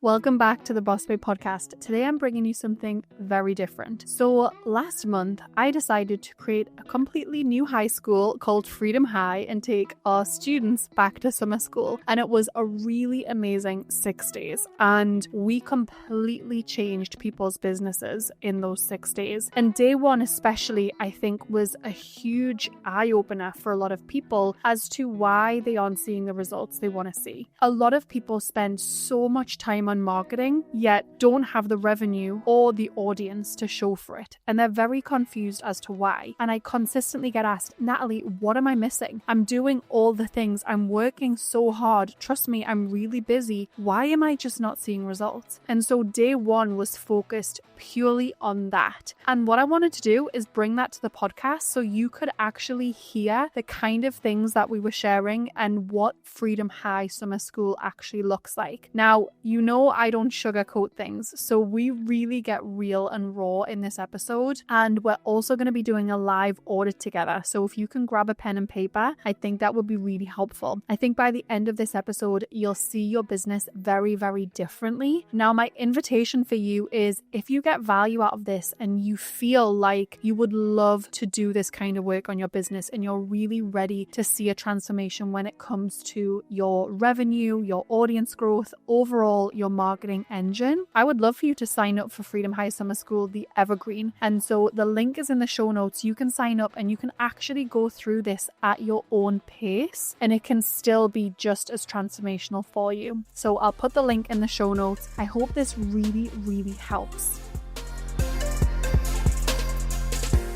Welcome back to the Boss Babe podcast. Today I'm bringing you something very different. So last month, I decided to create a completely new high school called Freedom High and take our students back to summer school. And it was a really amazing 6 days. And we completely changed people's businesses in those 6 days. And day one especially, I think, was a huge eye-opener for a lot of people as to why they aren't seeing the results they want to see. A lot of people spend so much time on marketing, yet don't have the revenue or the audience to show for it. And they're very confused as to why. And I consistently get asked, Natalie, what am I missing? I'm doing all the things. I'm working so hard. Trust me, I'm really busy. Why am I just not seeing results? And so day one was focused purely on that. And what I wanted to do is bring that to the podcast so you could actually hear the kind of things that we were sharing and what Freedom High Summer School actually looks like. Now, you know I don't sugarcoat things, so we really get real and raw in this episode. And we're also going to be doing a live audit together. So if you can grab a pen and paper, I think that would be really helpful. I think by the end of this episode, you'll see your business very, very differently. Now, my invitation for you is if you get value out of this and you feel like you would love to do this kind of work on your business and you're really ready to see a transformation when it comes to your revenue, your audience growth, overall, your marketing engine, I would love for you to sign up for Freedom High Summer School, the Evergreen. And so the link is in the show notes. You can sign up and you can actually go through this at your own pace and it can still be just as transformational for you. So I'll put the link in the show notes. I hope this really, really helps.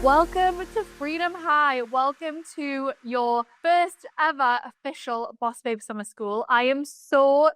Welcome to Freedom High. Welcome to your first ever official Boss Babe Summer School. I am so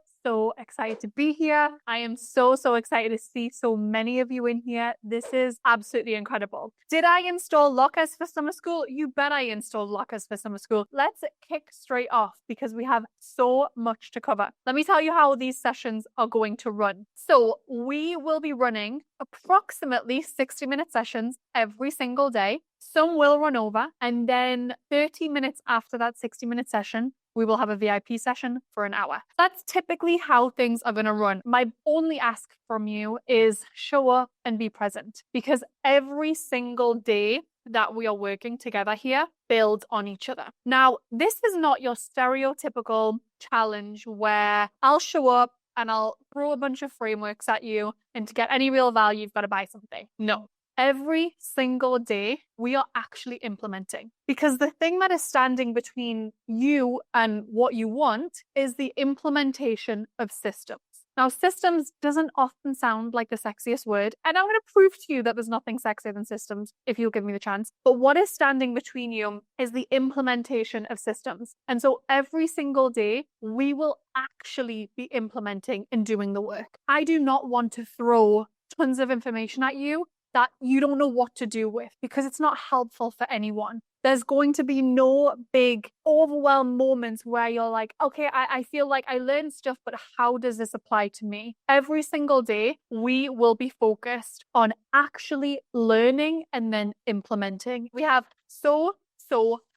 excited to be here. I am so excited to see so many of you in here. This is absolutely incredible. Did I install lockers for summer school? You bet I installed lockers for summer school. Let's kick straight off because we have so much to cover. Let me tell you how these sessions are going to run. So we will be running approximately 60-minute sessions every single day. Some will run over, and then 30 minutes after that 60-minute session, we will have a VIP session for an hour. That's typically how things are going to run. My only ask from you is show up and be present, because every single day that we are working together here builds on each other. Now, this is not your stereotypical challenge where I'll show up and I'll throw a bunch of frameworks at you, and to get any real value, you've got to buy something. No. Every single day, we are actually implementing, because the thing that is standing between you and what you want is the implementation of systems. Now, systems doesn't often sound like the sexiest word, and I'm going to prove to you that there's nothing sexier than systems if you'll give me the chance. But what is standing between you is the implementation of systems. And so every single day, we will actually be implementing and doing the work. I do not want to throw tons of information at you that you don't know what to do with, because it's not helpful for anyone. There's going to be no big overwhelmed moments where you're like, okay, I feel like I learned stuff, but how does this apply to me? Every single day, we will be focused on actually learning and then implementing. We have so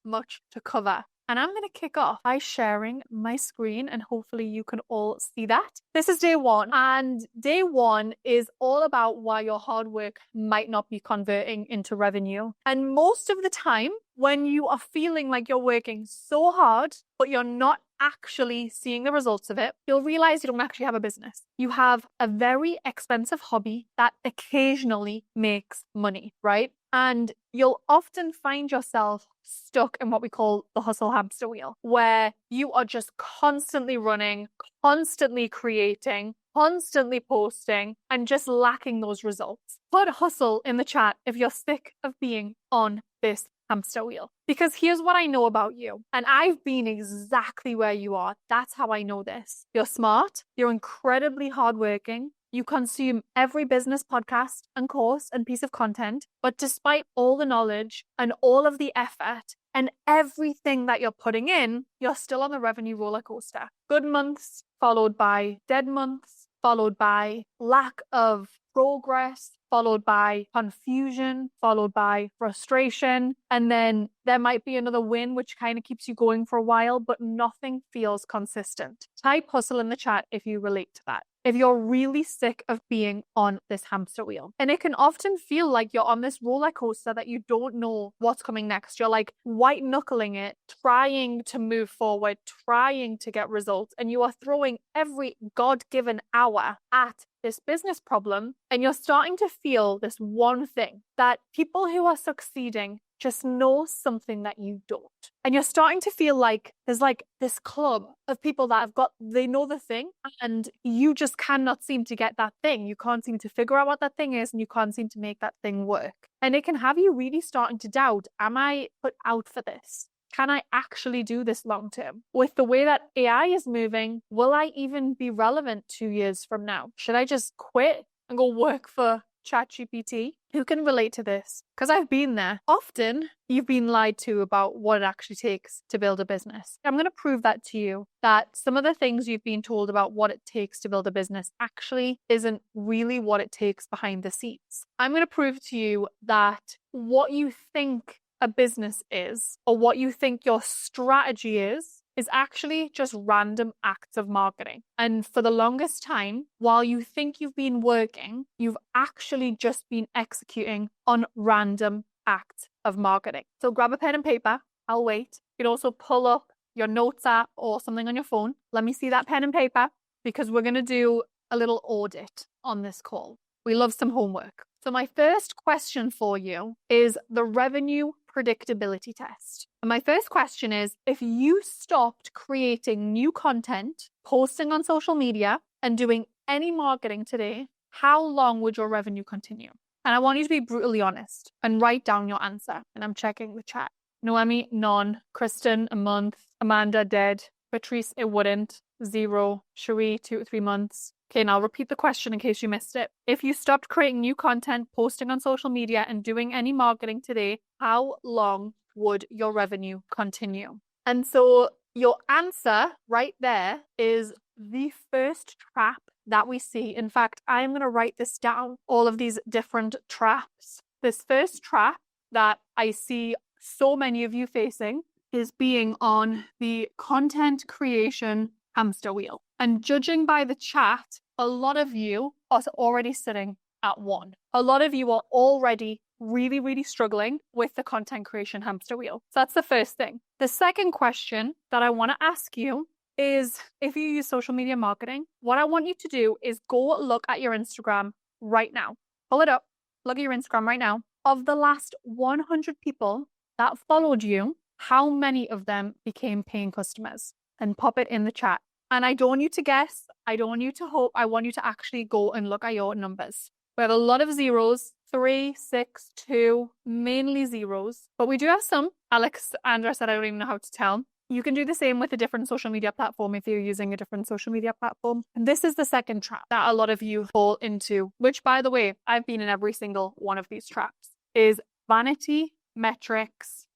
much to cover. And I'm going to kick off by sharing my screen, and hopefully you can all see that. This is day one, and day one is all about why your hard work might not be converting into revenue. And most of the time, when you are feeling like you're working so hard, but you're not actually seeing the results of it, you'll realize you don't actually have a business. You have a very expensive hobby that occasionally makes money, right? And you'll often find yourself stuck in what we call the hustle hamster wheel, where you are just constantly running, constantly creating, constantly posting, and just lacking those results. Put hustle in the chat if you're sick of being on this hamster wheel. Because here's what I know about you. And I've been exactly where you are. That's how I know this. You're smart. You're incredibly hardworking. You consume every business podcast and course and piece of content. But despite all the knowledge and all of the effort and everything that you're putting in, you're still on the revenue roller coaster. Good months followed by dead months, followed by lack of progress, followed by confusion, followed by frustration. And then there might be another win, which kind of keeps you going for a while, but nothing feels consistent. Type hustle in the chat if you relate to that. if you're really sick of being on this hamster wheel. And it can often feel like you're on this roller coaster that you don't know what's coming next. You're like white knuckling it, trying to move forward, trying to get results, and you are throwing every God-given hour at this business problem, and you're starting to feel this one thing that people who are succeeding just know something that you don't. And you're starting to feel like there's like this club of people that they know the thing, and you just cannot seem to get that thing. You can't seem to figure out what that thing is, and you can't seem to make that thing work. And it can have you really starting to doubt, am I put out for this? Can I actually do this long term? With the way that AI is moving, will I even be relevant 2 years from now? Should I just quit and go work for ChatGPT? Who can relate to this? Because I've been there. Often you've been lied to about what it actually takes to build a business. I'm going to prove that to you, that some of the things you've been told about what it takes to build a business actually isn't really what it takes behind the scenes. I'm going to prove to you that what you think a business is, or what you think your strategy is actually just random acts of marketing. And for the longest time, while you think you've been working, you've actually just been executing on random acts of marketing. So grab a pen and paper. I'll wait. You can also pull up your notes app or something on your phone. Let me see that pen and paper, because we're going to do a little audit on this call. We love some homework. So my first question for you is the Revenue Predictability Test. And my first question is, if you stopped creating new content, posting on social media, and doing any marketing today, how long would your revenue continue? And I want you to be brutally honest and write down your answer. And I'm checking the chat. Noemi, none. Kristen, a month. Amanda, dead. Patrice, it wouldn't. 0. Cherie, 2 to 3 months. Okay, now I'll repeat the question in case you missed it. If you stopped creating new content, posting on social media, and doing any marketing today, how long would your revenue continue? And so your answer right there is the first trap that we see. In fact, I'm going to write this down, all of these different traps. This first trap that I see so many of you facing is being on the content creation hamster wheel. And judging by the chat, a lot of you are already sitting at 1. A lot of you are already really, really struggling with the content creation hamster wheel. So that's the first thing. The second question that I want to ask you is, if you use social media marketing, what I want you to do is go look at your Instagram right now. Pull it up, look at your Instagram right now. Of the last 100 people that followed you, how many of them became paying customers? And pop it in the chat. And I don't want you to guess. I don't want you to hope. I want you to actually go and look at your numbers. We have a lot of zeros, 3, 6, 2, mainly zeros. But we do have some. Alexandra said, I don't even know how to tell. You can do the same with a different social media platform if you're using a different social media platform. And this is the second trap that a lot of you fall into, which, by the way, I've been in every single one of these traps, is vanity metrics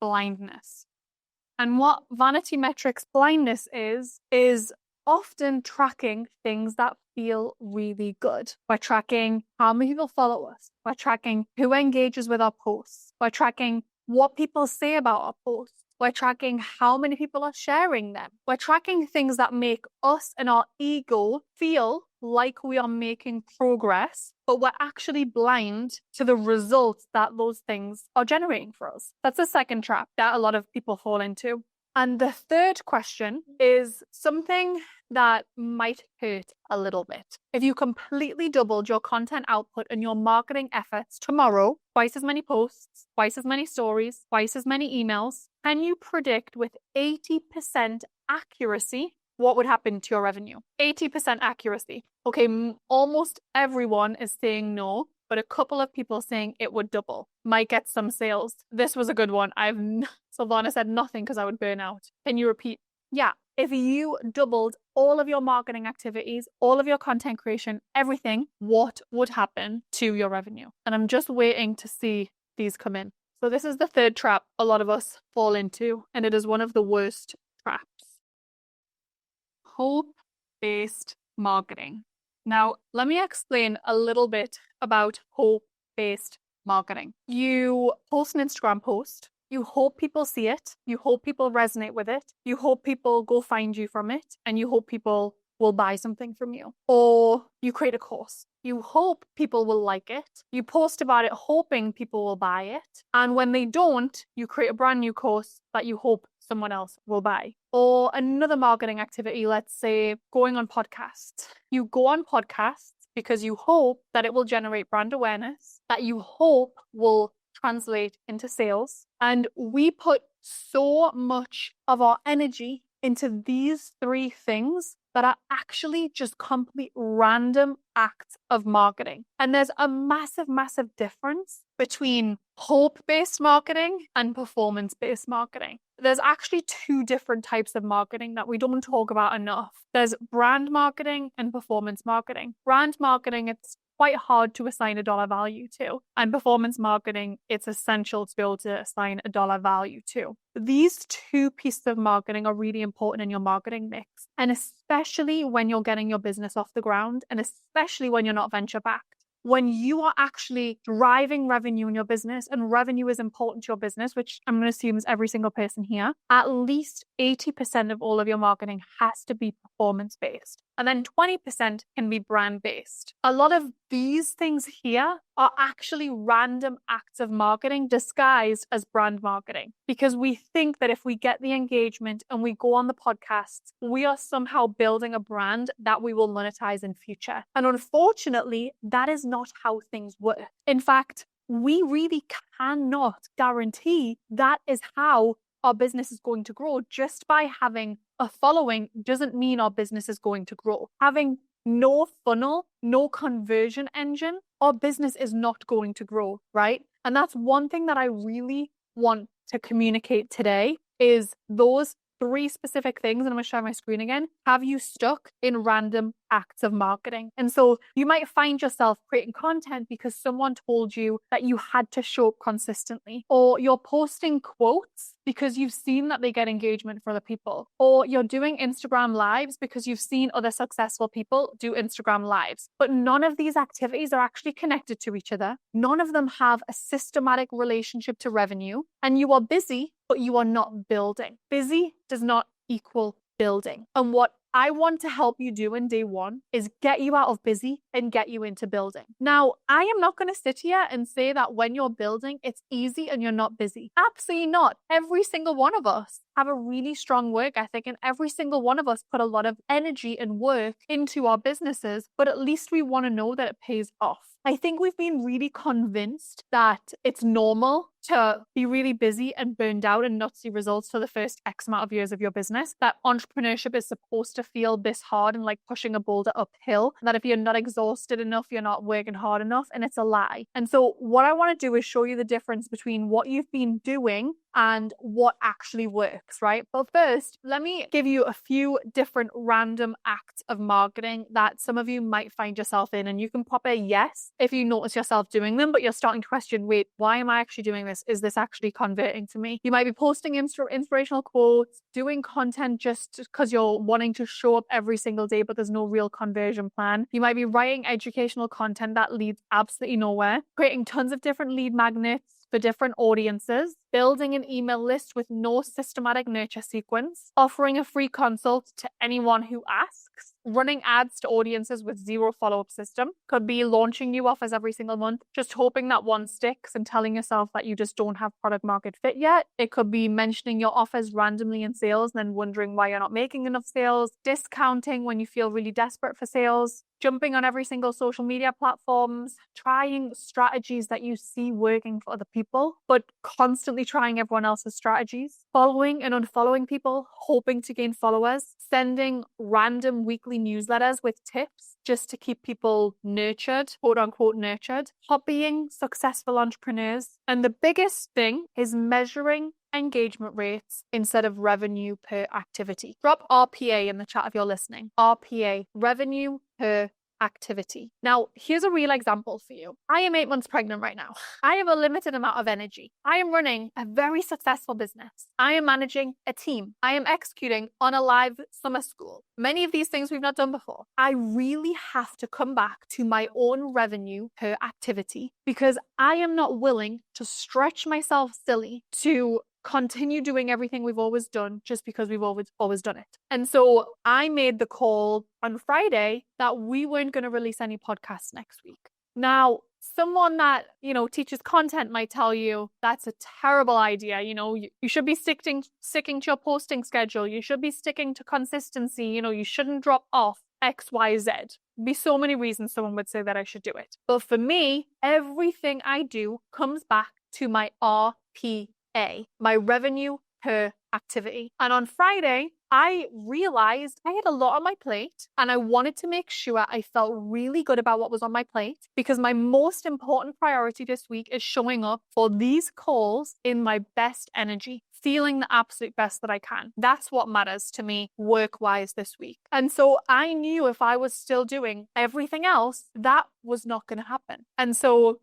blindness. And what vanity metrics blindness is often tracking things that feel really good. We're tracking how many people follow us. We're tracking who engages with our posts. We're tracking what people say about our posts. We're tracking how many people are sharing them. We're tracking things that make us and our ego feel like we are making progress, but we're actually blind to the results that those things are generating for us. That's the second trap that a lot of people fall into. And the third question is something that might hurt a little bit. If you completely doubled your content output and your marketing efforts tomorrow, twice as many posts, twice as many stories, twice as many emails, can you predict with 80% accuracy what would happen to your revenue? 80% accuracy. Okay, almost everyone is saying no, but a couple of people saying it would double. Might get some sales. This was a good one. Silvana said nothing because I would burn out. Can you repeat? Yeah. If you doubled all of your marketing activities, all of your content creation, everything, what would happen to your revenue? And I'm just waiting to see these come in. So this is the third trap a lot of us fall into, and it is one of the worst traps. Hope-based marketing. Now, let me explain a little bit about hope-based marketing. You post an Instagram post. You hope people see it. You hope people resonate with it. You hope people go find you from it. And you hope people will buy something from you. Or you create a course. You hope people will like it. You post about it hoping people will buy it. And when they don't, you create a brand new course that you hope someone else will buy. Or another marketing activity, let's say going on podcasts. You go on podcasts because you hope that it will generate brand awareness, that you hope will translate into sales. And we put so much of our energy into these three things that are actually just complete random acts of marketing. And there's a massive, massive difference between hope-based marketing and performance-based marketing. There's actually two different types of marketing that we don't talk about enough. There's brand marketing and performance marketing. Brand marketing, it's quite hard to assign a dollar value to. And performance marketing, it's essential to be able to assign a dollar value to. These two pieces of marketing are really important in your marketing mix. And especially when you're getting your business off the ground, and especially when you're not venture backed. When you are actually driving revenue in your business, and revenue is important to your business, which I'm going to assume is every single person here, at least 80% of all of your marketing has to be performance-based. And then 20% can be brand-based. A lot of these things here are actually random acts of marketing disguised as brand marketing, because we think that if we get the engagement and we go on the podcasts, we are somehow building a brand that we will monetize in future. And unfortunately, that is not how things work. In fact, we really cannot guarantee that is how our business is going to grow. Just by having a following doesn't mean our business is going to grow. Having no funnel, no conversion engine, our business is not going to grow, right? And that's one thing that I really want to communicate today is those three specific things, and I'm going to share my screen again, have you stuck in random acts of marketing. And so you might find yourself creating content because someone told you that you had to show up consistently, or you're posting quotes because you've seen that they get engagement for other people, or you're doing Instagram lives because you've seen other successful people do Instagram lives. But none of these activities are actually connected to each other. None of them have a systematic relationship to revenue, and you are busy, but you are not building. Busy does not equal building. And what I want to help you do in day one is get you out of busy and get you into building. Now, I am not going to sit here and say that when you're building, it's easy and you're not busy. Absolutely not. Every single one of us have a really strong work ethic, and every single one of us put a lot of energy and work into our businesses, but at least we want to know that it pays off. I think we've been really convinced that it's normal to be really busy and burned out and not see results for the first X amount of years of your business, that entrepreneurship is supposed to feel this hard and like pushing a boulder uphill, that if you're not exhausted enough, you're not working hard enough, and it's a lie. And so what I want to do is show you the difference between what you've been doing and what actually works, right? But first, let me give you a few different random acts of marketing that some of you might find yourself in, and you can pop a yes if you notice yourself doing them, but you're starting to question, wait, why am I actually doing this? Is this actually converting to me? You might be posting inspirational quotes, doing content just because you're wanting to show up every single day, but there's no real conversion plan. You might be writing educational content that leads absolutely nowhere, creating tons of different lead magnets for different audiences, building an email list with no systematic nurture sequence, offering a free consult to anyone who asks, running ads to audiences with zero follow-up system. Could be launching new offers every single month, just hoping that one sticks and telling yourself that you just don't have product market fit yet. It could be mentioning your offers randomly in sales and then wondering why you're not making enough sales, discounting when you feel really desperate for sales, jumping on every single social media platforms, trying strategies that you see working for other people, but constantly trying everyone else's strategies, following and unfollowing people, hoping to gain followers, sending random weekly newsletters with tips just to keep people nurtured, quote unquote nurtured, hobbying successful entrepreneurs. And the biggest thing is measuring engagement rates instead of revenue per activity. Drop RPA in the chat if you're listening. RPA, revenue per activity. Now, here's a real example for you. I am 8 months pregnant right now. I have a limited amount of energy. I am running a very successful business. I am managing a team. I am executing on a live summer school. Many of these things we've not done before. I really have to come back to my own revenue per activity because I am not willing to stretch myself silly to continue doing everything we've always done just because we've always done it. And so I made the call on Friday that we weren't going to release any podcasts next week. Now, someone that, teaches content might tell you that's a terrible idea. You should be sticking to your posting schedule. You should be sticking to consistency. You shouldn't drop off X, Y, Z. Be so many reasons someone would say that I should do it. But for me, everything I do comes back to my RPA, my revenue per activity. And on Friday, I realized I had a lot on my plate and I wanted to make sure I felt really good about what was on my plate, because my most important priority this week is showing up for these calls in my best energy, feeling the absolute best that I can. That's what matters to me work-wise this week. And so I knew if I was still doing everything else, that was not going to happen. And so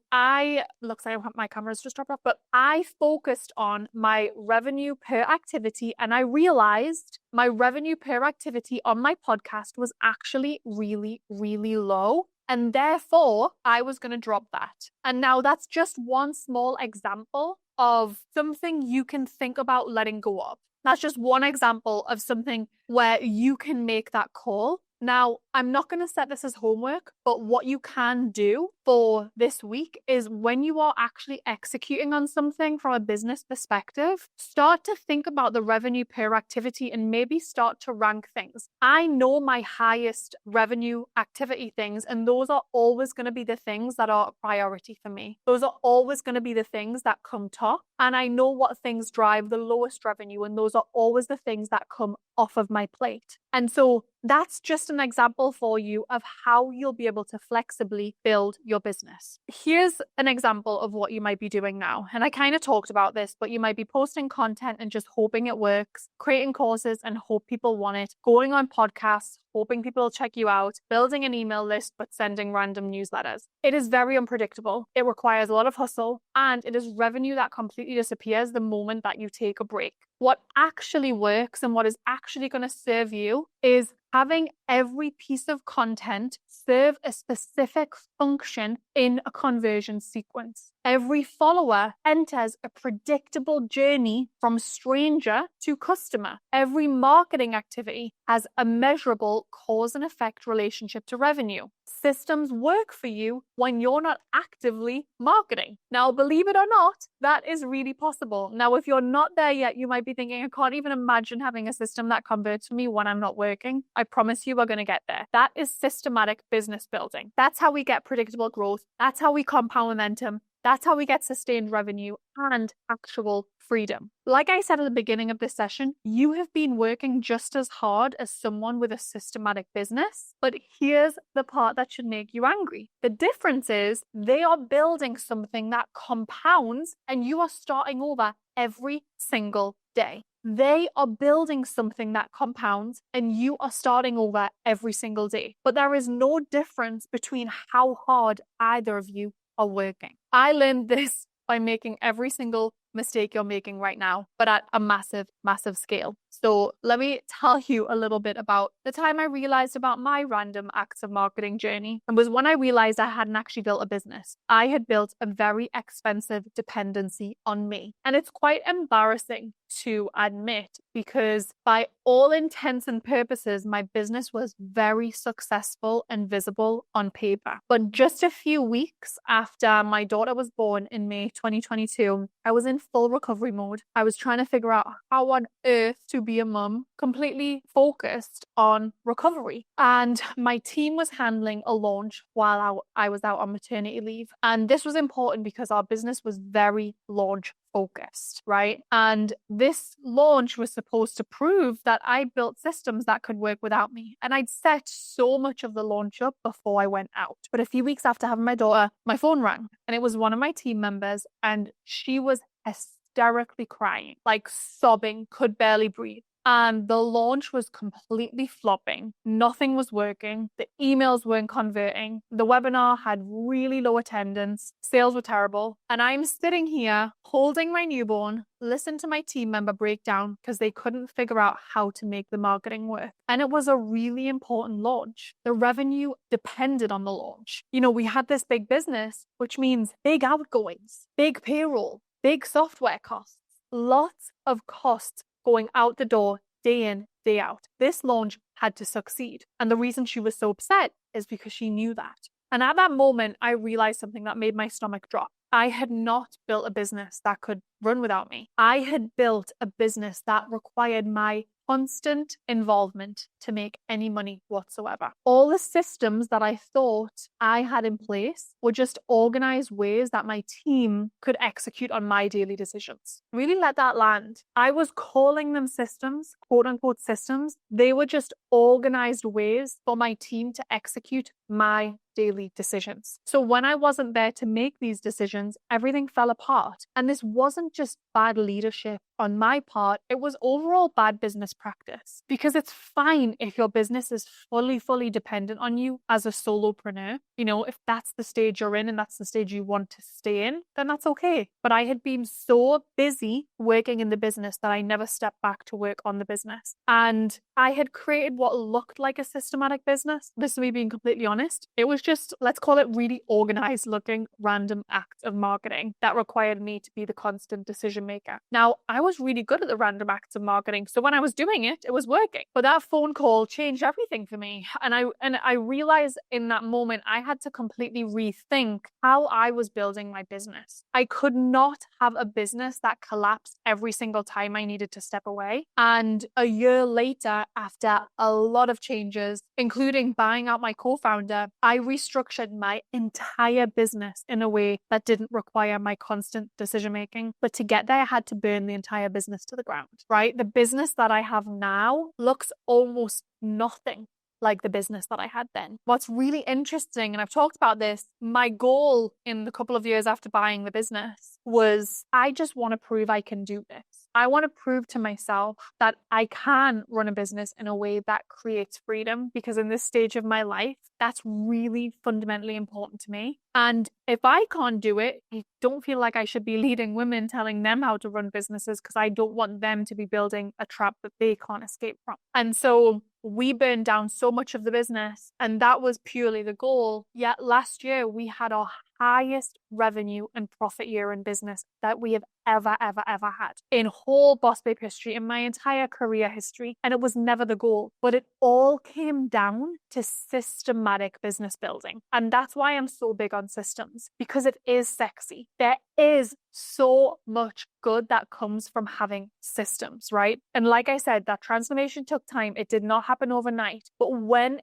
looks like my camera's just dropped off, but I focused on my revenue per activity, and I realized my revenue per activity on my podcast was actually really, really low. And therefore, I was going to drop that. And now that's just one small example of something you can think about letting go of. That's just one example of something where you can make that call. Now, I'm not going to set this as homework, but what you can do for this week is when you are actually executing on something from a business perspective, start to think about the revenue per activity and maybe start to rank things. I know my highest revenue activity things, and those are always going to be the things that are a priority for me. Those are always going to be the things that come top. And I know what things drive the lowest revenue, and those are always the things that come off of my plate. And so that's just an example for you of how you'll be able to flexibly build your business. Here's an example of what you might be doing now. And I kind of talked about this, but you might be posting content and just hoping it works, creating courses and hope people want it, going on podcasts, hoping people will check you out, building an email list, but sending random newsletters. It is very unpredictable. It requires a lot of hustle, and it is revenue that completely disappears the moment that you take a break. What actually works and what is actually going to serve you is having every piece of content serve a specific function in a conversion sequence. Every follower enters a predictable journey from stranger to customer. Every marketing activity has a measurable cause and effect relationship to revenue. Systems work for you when you're not actively marketing. Now, believe it or not, that is really possible. Now, if you're not there yet, you might be thinking, I can't even imagine having a system that converts for me when I'm not working. I promise you we're going to get there. That is systematic business building. That's how we get predictable growth. That's how we compound momentum. That's how we get sustained revenue and actual freedom. Like I said at the beginning of this session, you have been working just as hard as someone with a systematic business, but here's the part that should make you angry. The difference is they are building something that compounds and you are starting over every single day. They are building something that compounds and you are starting over every single day. But there is no difference between how hard either of you are working. I learned this by making every single mistake you're making right now, but at a massive, massive scale. So let me tell you a little bit about the time I realized about my random acts of marketing journey. It was when I realized I hadn't actually built a business. I had built a very expensive dependency on me. And it's quite embarrassing to admit because by all intents and purposes, my business was very successful and visible on paper. But just a few weeks after my daughter was born in May 2022, I was in full recovery mode. I was trying to figure out how on earth to be a mum, completely focused on recovery. And my team was handling a launch while I was out on maternity leave. And this was important because our business was very launch focused, right? And this launch was supposed to prove that I built systems that could work without me. And I'd set so much of the launch up before I went out. But a few weeks after having my daughter, my phone rang and it was one of my team members and she was hysterically crying, like sobbing, could barely breathe. And the launch was completely flopping. Nothing was working. The emails weren't converting. The webinar had really low attendance. Sales were terrible. And I'm sitting here holding my newborn, listen to my team member break down because they couldn't figure out how to make the marketing work. And it was a really important launch. The revenue depended on the launch. You know, we had this big business, which means big outgoings, big payroll, big software costs. lots of costs going out the door day in, day out. This launch had to succeed. And the reason she was so upset is because she knew that. And at that moment, I realized something that made my stomach drop. I had not built a business that could run without me. I had built a business that required my constant involvement to make any money whatsoever. All the systems that I thought I had in place were just organized ways that my team could execute on my daily decisions. Really let that land. I was calling them systems, quote unquote systems. They were just organized ways for my team to execute my daily decisions. So when I wasn't there to make these decisions, everything fell apart. And this wasn't just bad leadership on my part, it was overall bad business practice. Because it's fine if your business is fully dependent on you as a solopreneur. You know, if that's the stage you're in and that's the stage you want to stay in, then that's okay. But I had been so busy working in the business that I never stepped back to work on the business. And I had created what looked like a systematic business. This is me being completely honest. It was just, let's call it really organized looking random acts of marketing that required me to be the constant decision maker. Now, I was really good at the random acts of marketing. So when I was doing it, it was working. But that phone call changed everything for me. And I realized in that moment, I had to completely rethink how I was building my business. I could not have a business that collapsed every single time I needed to step away. And a year later, after a lot of changes, including buying out my co-founder, I restructured my entire business in a way that didn't require my constant decision making. But to get there, I had to burn the entire business to the ground, right? The business that I have now looks almost nothing like the business that I had then. What's really interesting, and I've talked about this, my goal in the couple of years after buying the business was I just want to prove I can do this. I want to prove to myself that I can run a business in a way that creates freedom, because in this stage of my life, that's really fundamentally important to me. And if I can't do it, I don't feel like I should be leading women, telling them how to run businesses, because I don't want them to be building a trap that they can't escape from. And so we burned down so much of the business, and that was purely the goal. Yet last year we had our highest revenue and profit year in business that we have ever had in whole Boss Babe history, in my entire career history. And it was never the goal, but it all came down to systematic business building. And that's why I'm so big on systems, because it is sexy. There is so much good that comes from having systems, right? And like I said, that transformation took time. It did not happen overnight. But when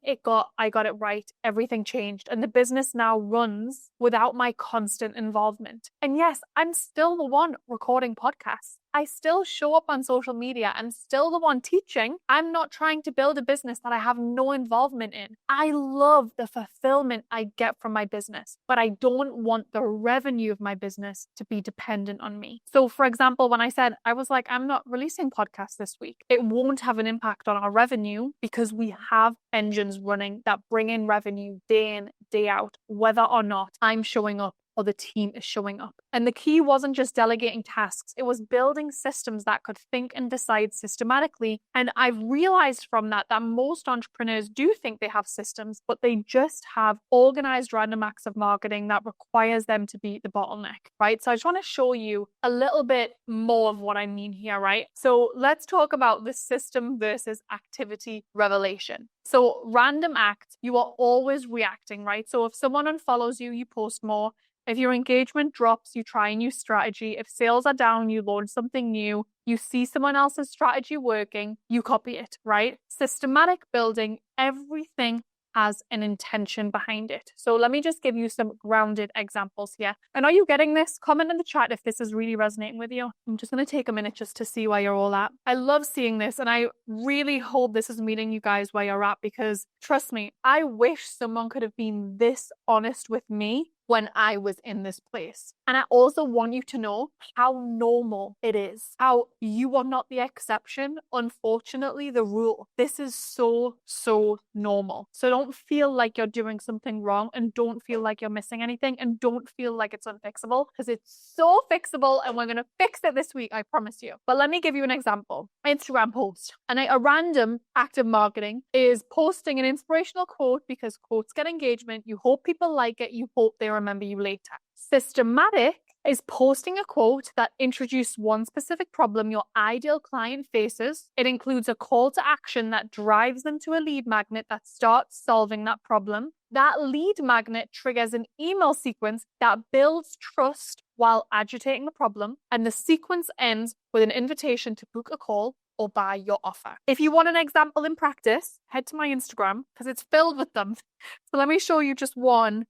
I got it right, everything changed. And the business now runs without my constant involvement. And yes, I'm still the one recording podcasts. I still show up on social media. I'm still the one teaching. I'm not trying to build a business that I have no involvement in. I love the fulfillment I get from my business, but I don't want the revenue of my business to be dependent on me. So for example, when I said, I was like, I'm not releasing podcasts this week, it won't have an impact on our revenue because we have engines running that bring in revenue day in, day out, whether or not I'm showing up or the team is showing up. And the key wasn't just delegating tasks, it was building systems that could think and decide systematically. And I've realized from that most entrepreneurs do think they have systems, but they just have organized random acts of marketing that requires them to be the bottleneck, right? So I just want to show you a little bit more of what I mean here, right? So let's talk about the system versus activity revelation. So random act, you are always reacting, right? So if someone unfollows you, you post more. If your engagement drops, you try a new strategy. If sales are down, you launch something new. You see someone else's strategy working, you copy it, right? Systematic building, everything has an intention behind it. So let me just give you some grounded examples here. And are you getting this? Comment in the chat if this is really resonating with you. I'm just going to take a minute just to see where you're all at. I love seeing this, and I really hope this is meeting you guys where you're at, because trust me, I wish someone could have been this honest with me when I was in this place. And I also want you to know how normal it is, how you are not the exception, unfortunately, the rule. This is so normal. So don't feel like you're doing something wrong, and don't feel like you're missing anything, and don't feel like it's unfixable, because it's so fixable, and we're going to fix it this week, I promise you. But let me give you an example. Instagram post. And a random act of marketing is posting an inspirational quote, because quotes get engagement. You hope people like it. You hope they remember you later. Systematic is posting a quote that introduces one specific problem your ideal client faces. It includes a call to action that drives them to a lead magnet that starts solving that problem. That lead magnet triggers an email sequence that builds trust while agitating the problem, and the sequence ends with an invitation to book a call or buy your offer. If you want an example in practice, head to my Instagram because it's filled with them. So let me show you just one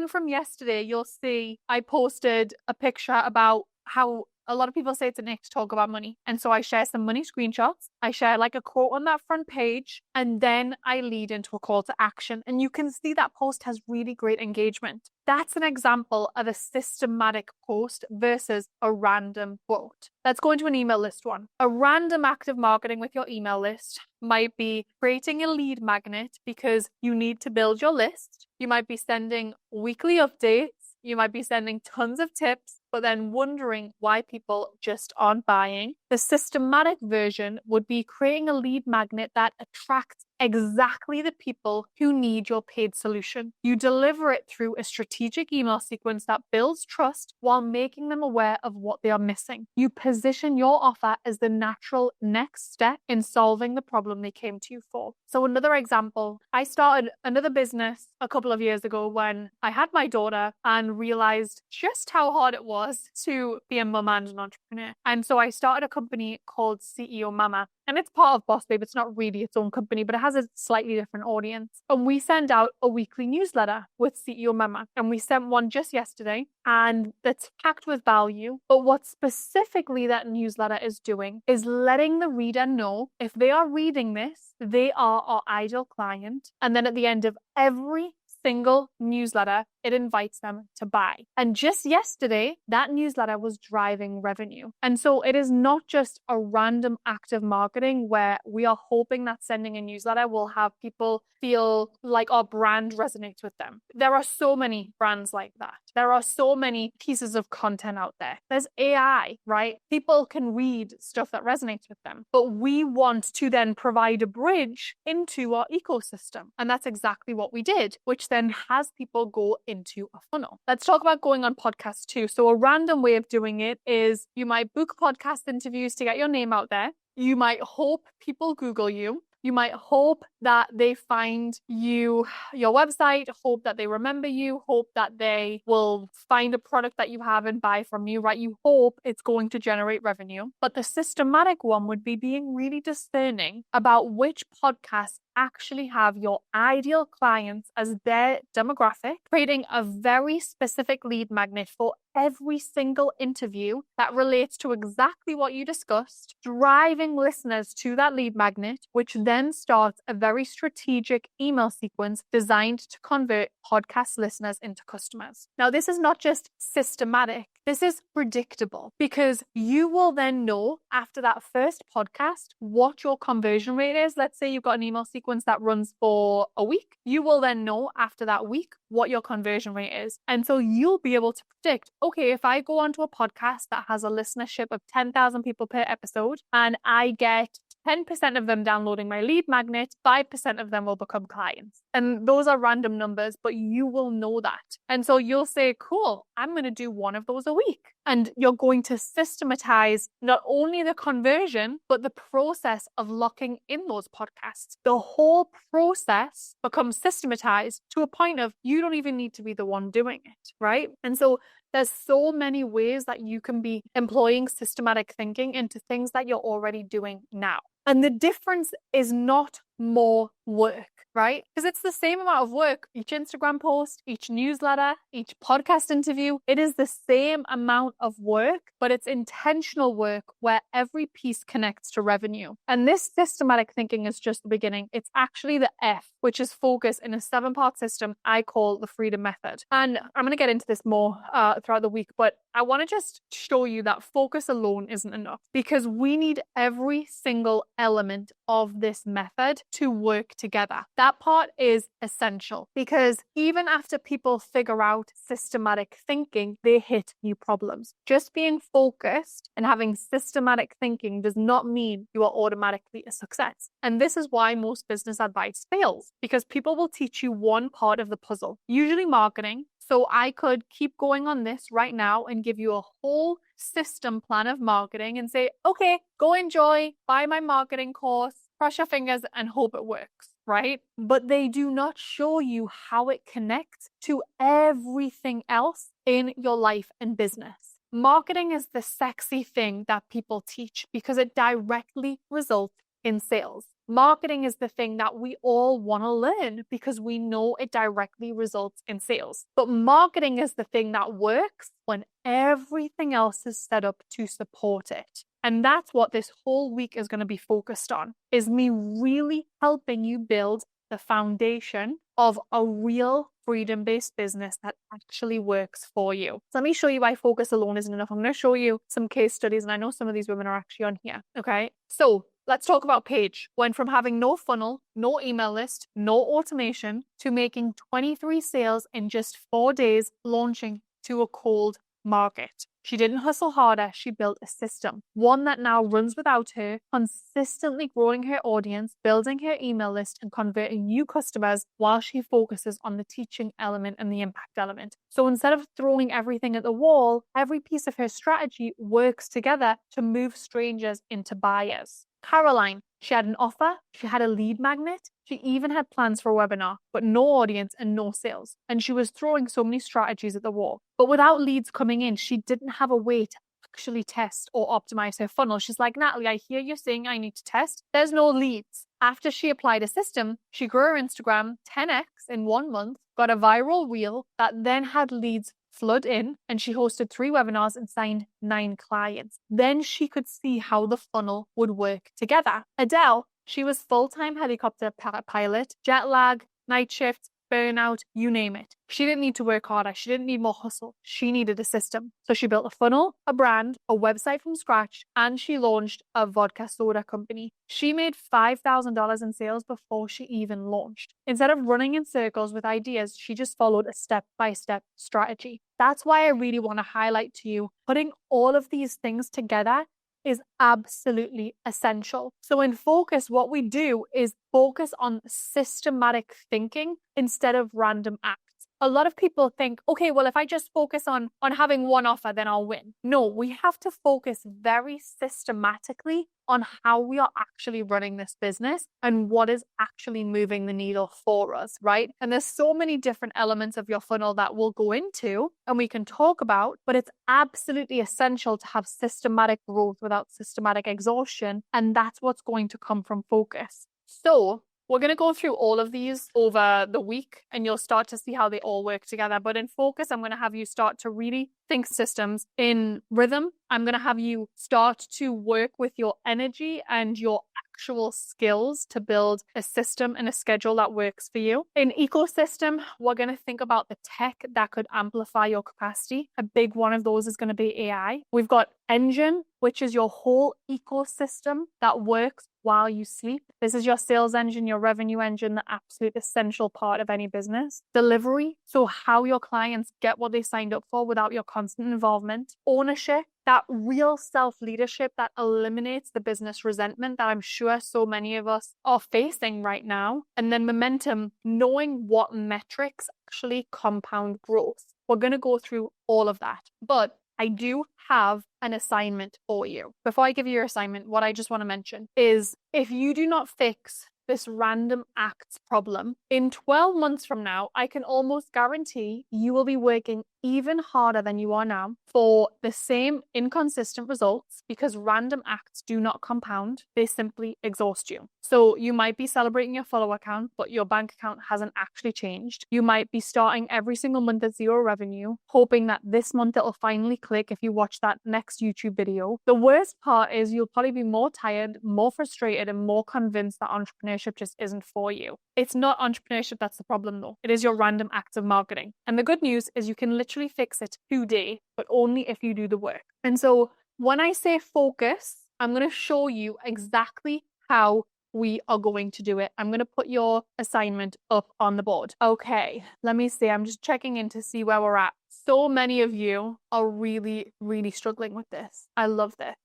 from yesterday. You'll see I posted a picture about how a lot of people say it's an ick to talk about money. And so I share some money screenshots. I share like a quote on that front page, and then I lead into a call to action. And you can see that post has really great engagement. That's an example of a systematic post versus a random quote. Let's go into an email list one. A random active marketing with your email list might be creating a lead magnet because you need to build your list. You might be sending weekly updates. You might be sending tons of tips, but then wondering why people just aren't buying. The systematic version would be creating a lead magnet that attracts exactly the people who need your paid solution. You deliver it through a strategic email sequence that builds trust while making them aware of what they are missing. You position your offer as the natural next step in solving the problem they came to you for. So another example, I started another business a couple of years ago when I had my daughter and realized just how hard it was to be a mum and an entrepreneur. And so I started a company called CEO Mama. And it's part of Boss Babe. It's not really its own company, but it has a slightly different audience. And we send out a weekly newsletter with CEO Mama. And we sent one just yesterday, and that's packed with value. But what specifically that newsletter is doing is letting the reader know if they are reading this, they are our ideal client. And then at the end of every single newsletter, it invites them to buy. And just yesterday, that newsletter was driving revenue. And so it is not just a random act of marketing where we are hoping that sending a newsletter will have people feel like our brand resonates with them. There are so many brands like that. There are so many pieces of content out there. There's AI, right? People can read stuff that resonates with them, but we want to then provide a bridge into our ecosystem. And that's exactly what we did, which then has people go into a funnel. Let's talk about going on podcasts too. So a random way of doing it is you might book podcast interviews to get your name out there. You might hope people Google you. You might hope that they find you, your website, hope that they remember you, hope that they will find a product that you have and buy from you, right? You hope it's going to generate revenue. But the systematic one would be being really discerning about which podcasts actually have your ideal clients as their demographic, creating a very specific lead magnet for every single interview that relates to exactly what you discussed, driving listeners to that lead magnet, which then starts a very strategic email sequence designed to convert podcast listeners into customers. Now, this is not just systematic. This is predictable because you will then know after that first podcast what your conversion rate is. Let's say you've got an email sequence that runs for a week. You will then know after that week what your conversion rate is. And so you'll be able to predict, okay, if I go onto a podcast that has a listenership of 10,000 people per episode and I get 10% of them downloading my lead magnet, 5% of them will become clients. And those are random numbers, but you will know that. And so you'll say, cool, I'm going to do one of those a week. And you're going to systematize not only the conversion, but the process of locking in those podcasts. The whole process becomes systematized to a point of you don't even need to be the one doing it, right? And so there's so many ways that you can be employing systematic thinking into things that you're already doing now. And the difference is not more work, right? Because it's the same amount of work. Each Instagram post, each newsletter, each podcast interview, it is the same amount of work, but it's intentional work where every piece connects to revenue. And this systematic thinking is just the beginning. It's actually the F, which is focus in a 7-part system I call the Freedom Method. And I'm going to get into this more throughout the week, but I want to just show you that focus alone isn't enough because we need every single element of this method to work together. That part is essential because even after people figure out systematic thinking, they hit new problems. Just being focused and having systematic thinking does not mean you are automatically a success. And this is why most business advice fails because people will teach you one part of the puzzle, usually marketing, So I could keep going on this right now and give you a whole system plan of marketing and say, okay, go enjoy, buy my marketing course, cross your fingers and hope it works, right? But they do not show you how it connects to everything else in your life and business. Marketing is the sexy thing that people teach because it directly results in sales. Marketing is the thing that we all want to learn because we know it directly results in sales. But marketing is the thing that works when everything else is set up to support it. And that's what this whole week is going to be focused on, is me really helping you build the foundation of a real freedom-based business that actually works for you. So let me show you why focus alone isn't enough. I'm going to show you some case studies, and I know some of these women are actually on here. Okay, so let's talk about Paige. Went from having no funnel, no email list, no automation to making 23 sales in just 4 days, launching to a cold market. She didn't hustle harder, she built a system, one that now runs without her, consistently growing her audience, building her email list, and converting new customers while she focuses on the teaching element and the impact element. So instead of throwing everything at the wall, every piece of her strategy works together to move strangers into buyers. Caroline, she had an offer, she had a lead magnet, she even had plans for a webinar, but no audience and no sales. And she was throwing so many strategies at the wall. But without leads coming in, she didn't have a way to actually test or optimize her funnel. She's like, Natalie, I hear you saying I need to test. There's no leads. After she applied a system, she grew her Instagram 10x in 1 month, got a viral reel that then had leads flood in, and she hosted 3 webinars and signed 9 clients. Then she could see how the funnel would work together. Adele, she was full-time helicopter pilot, jet lag, night shifts, burnout, you name it. She didn't need to work harder. She didn't need more hustle. She needed a system. So she built a funnel, a brand, a website from scratch, and she launched a vodka soda company. She made $5,000 in sales before she even launched. Instead of running in circles with ideas, she just followed a step-by-step strategy. That's why I really want to highlight to you, putting all of these things together is absolutely essential. So in focus, what we do is focus on systematic thinking instead of random acts. A lot of people think, okay, well, if I just focus on having one offer, then I'll win. No, we have to focus very systematically on how we are actually running this business and what is actually moving the needle for us, right? And there's so many different elements of your funnel that we'll go into and we can talk about, but it's absolutely essential to have systematic growth without systematic exhaustion. And that's what's going to come from focus. So we're going to go through all of these over the week and you'll start to see how they all work together. But in focus, I'm going to have you start to really think systems. In rhythm, I'm going to have you start to work with your energy and your actual skills to build a system and a schedule that works for you. In ecosystem, we're going to think about the tech that could amplify your capacity. A big one of those is going to be AI. We've got engine, which is your whole ecosystem that works while you sleep. This is your sales engine, your revenue engine, the absolute essential part of any business. Delivery, so how your clients get what they signed up for without your constant involvement. Ownership, that real self-leadership that eliminates the business resentment that I'm sure so many of us are facing right now. And then momentum, knowing what metrics actually compound growth. We're going to go through all of that. But I do have an assignment for you. Before I give you your assignment, what I just want to mention is if you do not fix this random acts problem, in 12 months from now, I can almost guarantee you will be working even harder than you are now for the same inconsistent results because random acts do not compound. They simply exhaust you. So you might be celebrating your follower count, but your bank account hasn't actually changed. You might be starting every single month at 0 revenue, hoping that this month it'll finally click if you watch that next YouTube video. The worst part is you'll probably be more tired, more frustrated, and more convinced that entrepreneurship just isn't for you. It's not entrepreneurship that's the problem though. It is your random acts of marketing. And the good news is you can literally fix it today, but only if you do the work. And so when I say focus, I'm going to show you exactly how we are going to do it. I'm going to put your assignment up on the board. Okay, let me see. I'm just checking in to see where we're at. So many of you are really, really struggling with this. I love this.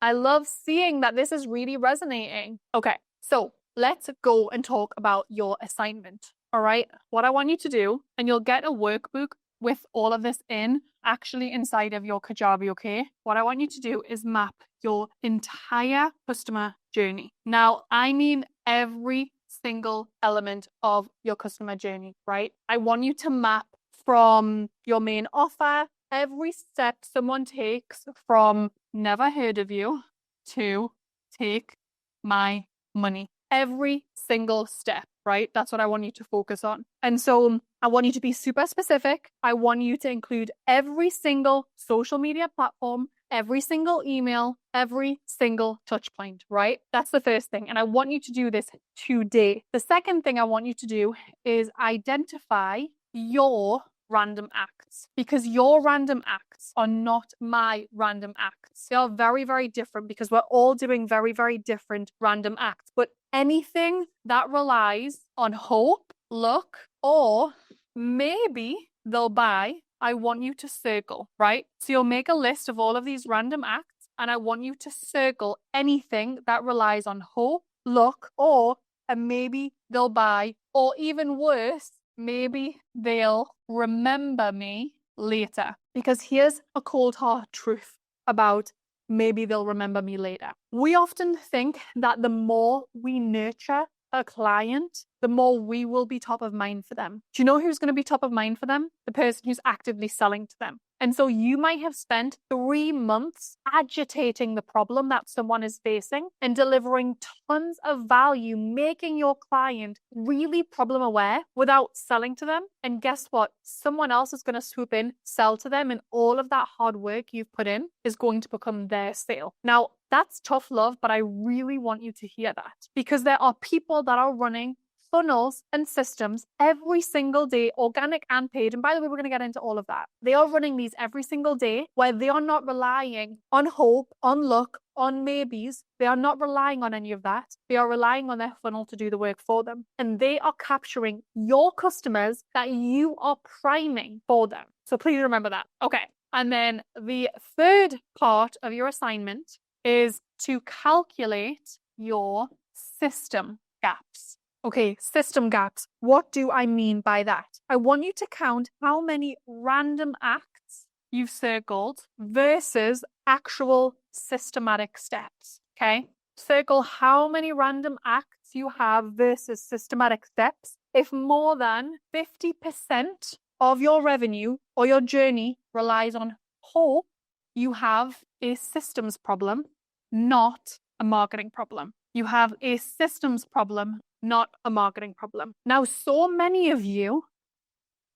I love seeing that this is really resonating. Okay, so let's go and talk about your assignment. All right, what I want you to do, and you'll get a workbook with all of this actually inside of your Kajabi, okay? What I want you to do is map your entire customer journey. Now, I mean every single element of your customer journey, right? I want you to map from your main offer, every step someone takes from never heard of you to take my money. Every single step, right? That's what I want you to focus on. And so I want you to be super specific. I want you to include every single social media platform, every single email, every single touch point, right? That's the first thing. And I want you to do this today. The second thing I want you to do is identify your random acts, because your random acts are not my random acts. They are very, very different because we're all doing very, very different random acts. But anything that relies on hope, luck, or maybe they'll buy, I want you to circle, right? So you'll make a list of all of these random acts, and I want you to circle anything that relies on hope, luck, or maybe they'll buy, or even worse, maybe they'll remember me later. Because here's a cold hard truth about maybe they'll remember me later. We often think that the more we nurture a client, the more we will be top of mind for them. Do you know who's going to be top of mind for them? The person who's actively selling to them. And so you might have spent 3 months agitating the problem that someone is facing and delivering tons of value, making your client really problem aware without selling to them. And guess what? Someone else is going to swoop in, sell to them, and all of that hard work you've put in is going to become their sale. Now, that's tough love, but I really want you to hear that, because there are people that are running funnels and systems every single day, organic and paid. And by the way, we're going to get into all of that. They are running these every single day where they are not relying on hope, on luck, on maybes. They are not relying on any of that. They are relying on their funnel to do the work for them. And they are capturing your customers that you are priming for them. So please remember that. Okay. And then the third part of your assignment is to calculate your system gaps. Okay, system gaps. What do I mean by that? I want you to count how many random acts you've circled versus actual systematic steps. Okay, circle how many random acts you have versus systematic steps. If more than 50% of your revenue or your journey relies on hope, you have a systems problem, not a marketing problem. You have a systems problem, not a marketing problem. Now, so many of you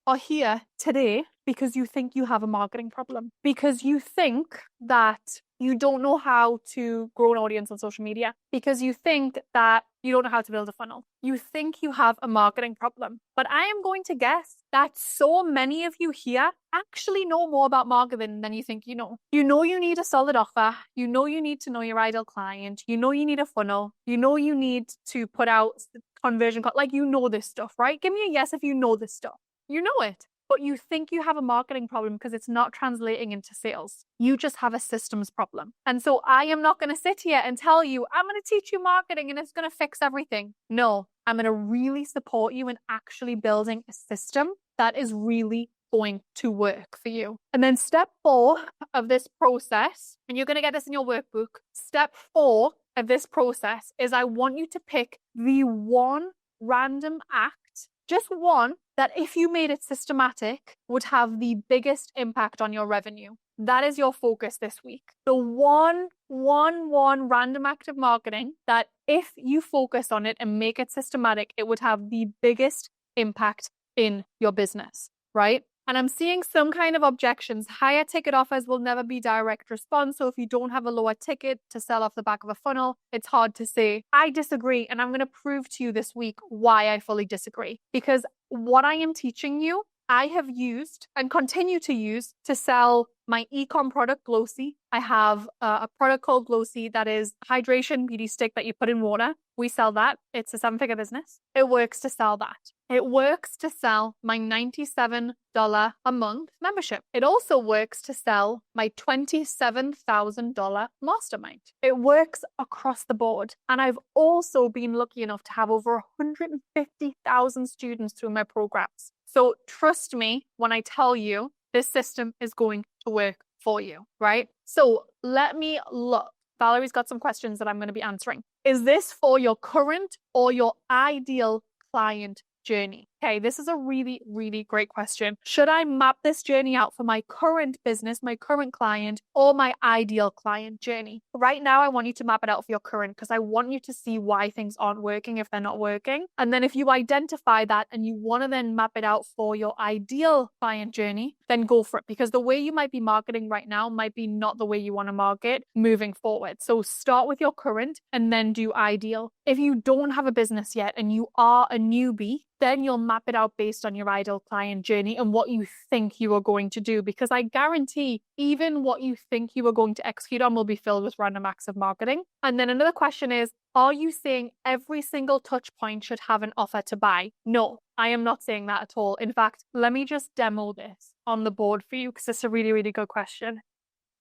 are here today because you think you have a marketing problem, because you think that you don't know how to grow an audience on social media, because you think that you don't know how to build a funnel. You think you have a marketing problem. But I am going to guess that so many of you here actually know more about marketing than you think you know. You know you need a solid offer. You know you need to know your ideal client. You know you need a funnel. You know you need to put out conversion. Like, you know this stuff, right? Give me a yes if you know this stuff. You know it. But you think you have a marketing problem because it's not translating into sales. You just have a systems problem. And so I am not going to sit here and tell you, I'm going to teach you marketing and it's going to fix everything. No, I'm going to really support you in actually building a system that is really going to work for you. And then step 4 of this process, and you're going to get this in your workbook. Step 4 of this process is I want you to pick the one random act, just one, that if you made it systematic would have the biggest impact on your revenue. That is your focus this week. The one random act of marketing that if you focus on it and make it systematic, it would have the biggest impact in your business, right? And I'm seeing some kind of objections. Higher ticket offers will never be direct response. So if you don't have a lower ticket to sell off the back of a funnel, it's hard to say. I disagree. And I'm going to prove to you this week why I fully disagree. Because what I am teaching you, I have used and continue to use to sell my e-com product, Glossy. I have a product called Glossy that is hydration beauty stick that you put in water. We sell that. It's a 7-figure business. It works to sell that. It works to sell my $97 a month membership. It also works to sell my $27,000 mastermind. It works across the board. And I've also been lucky enough to have over 150,000 students through my programs. So trust me when I tell you this system is going to work for you, right? So let me look. Valerie's got some questions that I'm going to be answering. Is this for your current or your ideal client journey? Okay, this is a really, really great question. Should I map this journey out for my current business, my current client, or my ideal client journey? Right now, I want you to map it out for your current because I want you to see why things aren't working if they're not working. And then if you identify that and you want to then map it out for your ideal client journey, then go for it, because the way you might be marketing right now might be not the way you want to market moving forward. So start with your current and then do ideal. If you don't have a business yet and you are a newbie, then you'll map it out based on your ideal client journey and what you think you are going to do. Because I guarantee even what you think you are going to execute on will be filled with random acts of marketing. And then another question is, are you saying every single touch point should have an offer to buy? No, I am not saying that at all. In fact, let me just demo this on the board for you because it's a really, really good question.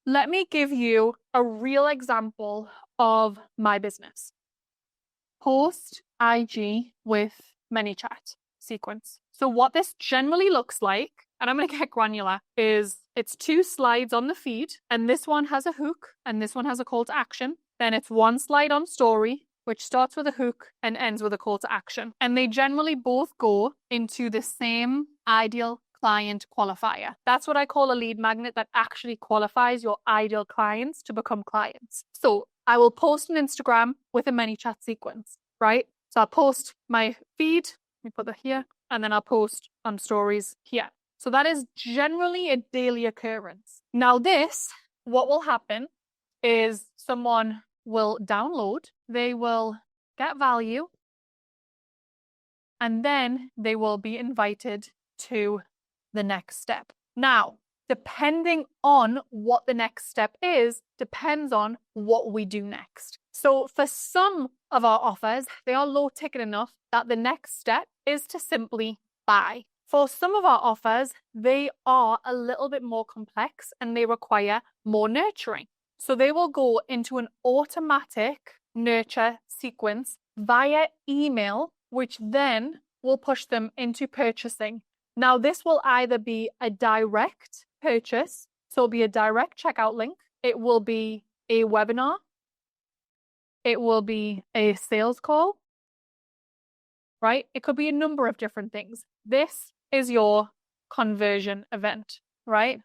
Let me give you a real example of my business. Post IG with ManyChat sequence. So what this generally looks like, and I'm going to get granular, is it's 2 slides on the feed, and this one has a hook, and this one has a call to action. Then it's 1 slide on story, which starts with a hook and ends with a call to action. And they generally both go into the same ideal client qualifier. That's what I call a lead magnet that actually qualifies your ideal clients to become clients. So I will post an Instagram with a ManyChat sequence, right? So I'll post my feed, let me put that here, and then I'll post on stories here. So that is generally a daily occurrence. Now this, what will happen is someone will download, they will get value, and then they will be invited to the next step. Now, depending on what the next step is, depends on what we do next. So for some of our offers, they are low ticket enough that the next step is to simply buy. For some of our offers, they are a little bit more complex and they require more nurturing. So they will go into an automatic nurture sequence via email, which then will push them into purchasing. Now, this will either be a direct purchase, so it'll be a direct checkout link. It will be a webinar. It will be a sales call, right? It could be a number of different things. This is your conversion event, right?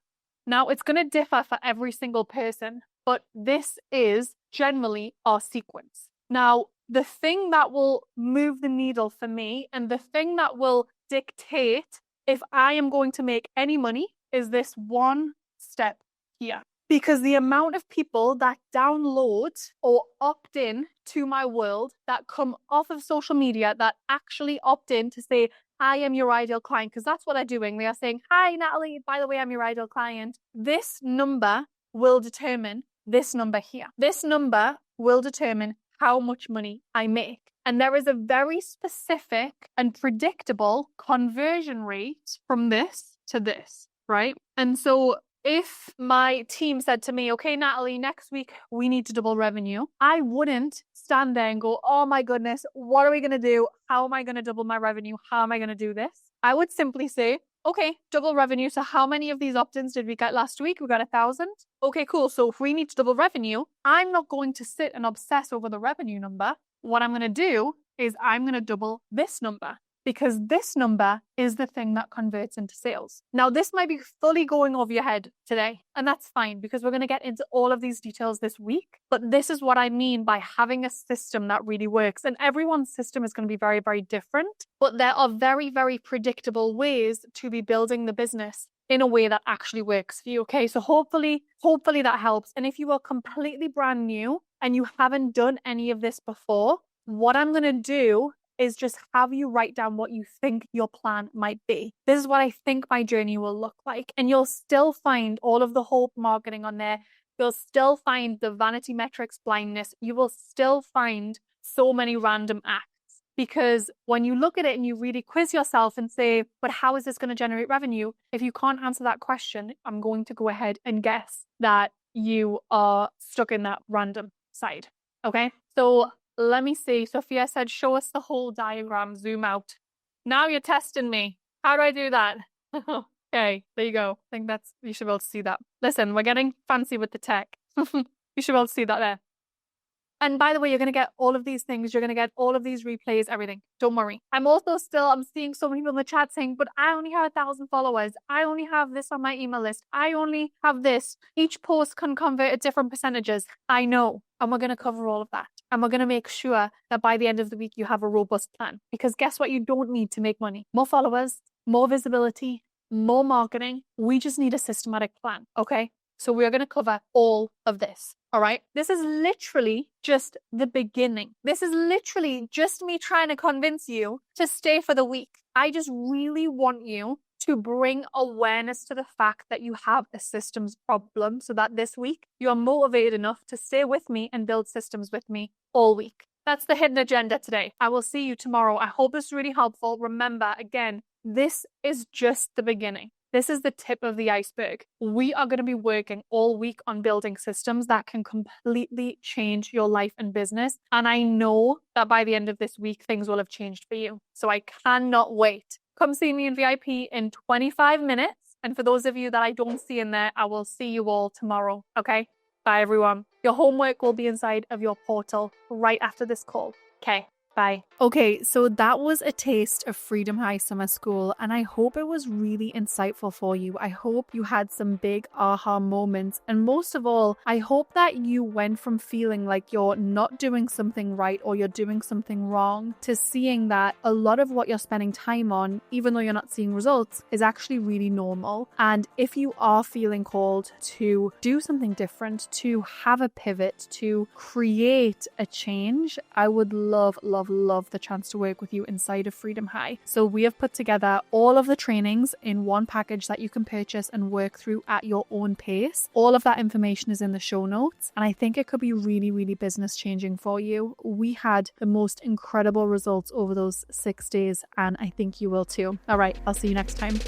Now, it's going to differ for every single person, but this is generally our sequence. Now, the thing that will move the needle for me and the thing that will dictate if I am going to make any money is this one step here. Because the amount of people that download or opt in to my world, that come off of social media, that actually opt in to say, I am your ideal client, because that's what they're doing. They are saying, hi, Natalie, by the way, I'm your ideal client. This number will determine this number here. This number will determine how much money I make. And there is a very specific and predictable conversion rate from this to this, right? And so if my team said to me, okay, Natalie, next week we need to double revenue, I wouldn't stand there and go, oh my goodness, what are we going to do? How am I going to double my revenue? How am I going to do this? I would simply say, okay, double revenue. So how many of these opt-ins did we get last week? We got 1,000. Okay, cool. So if we need to double revenue, I'm not going to sit and obsess over the revenue number. What I'm going to do is I'm going to double this number, because this number is the thing that converts into sales. Now, this might be fully going over your head today, and that's fine because we're going to get into all of these details this week. But this is what I mean by having a system that really works. And everyone's system is going to be very, very different, but there are very, very predictable ways to be building the business in a way that actually works for you. Okay, so hopefully that helps. And if you are completely brand new and you haven't done any of this before, what I'm going to do is just have you write down what you think your plan might be. This is what I think my journey will look like. And you'll still find all of the hope marketing on there. You'll still find the vanity metrics blindness. You will still find so many random acts. Because when you look at it and you really quiz yourself and say, but how is this going to generate revenue? If you can't answer that question, I'm going to go ahead and guess that you are stuck in that random side. Okay, so let me see. Sophia said, show us the whole diagram, zoom out. Now you're testing me. How do I do that? Okay, there you go. I think you should be able to see that. Listen, we're getting fancy with the tech. You should be able to see that there. And by the way, you're going to get all of these things. You're going to get all of these replays, everything. Don't worry. I'm seeing so many people in the chat saying, but I only have 1,000 followers. I only have this on my email list. I only have this. Each post can convert at different percentages. I know. And we're going to cover all of that. And we're going to make sure that by the end of the week, you have a robust plan. Because guess what? You don't need to make money. More followers, more visibility, more marketing. We just need a systematic plan. Okay. So we're going to cover all of this. All right. This is literally just the beginning. This is literally just me trying to convince you to stay for the week. I just really want you to bring awareness to the fact that you have a systems problem so that this week you are motivated enough to stay with me and build systems with me all week. That's the hidden agenda today. I will see you tomorrow. I hope it's really helpful. Remember, again, this is just the beginning. This is the tip of the iceberg. We are going to be working all week on building systems that can completely change your life and business. And I know that by the end of this week, things will have changed for you. So I cannot wait. Come see me in VIP in 25 minutes. And for those of you that I don't see in there, I will see you all tomorrow. Okay? Bye, everyone. Your homework will be inside of your portal right after this call. Okay? Bye. Okay, so that was a taste of Freedom High Summer School, and I hope it was really insightful for you. I hope you had some big aha moments, and most of all, I hope that you went from feeling like you're not doing something right or you're doing something wrong to seeing that a lot of what you're spending time on, even though you're not seeing results, is actually really normal. And if you are feeling called to do something different, to have a pivot, to create a change, I would love the chance to work with you inside of Freedom High. So we have put together all of the trainings in one package that you can purchase and work through at your own pace. All of that information is in the show notes, and I think it could be really, really business changing for you. We had the most incredible results over those 6 days, and I think you will too. All right, I'll see you next time.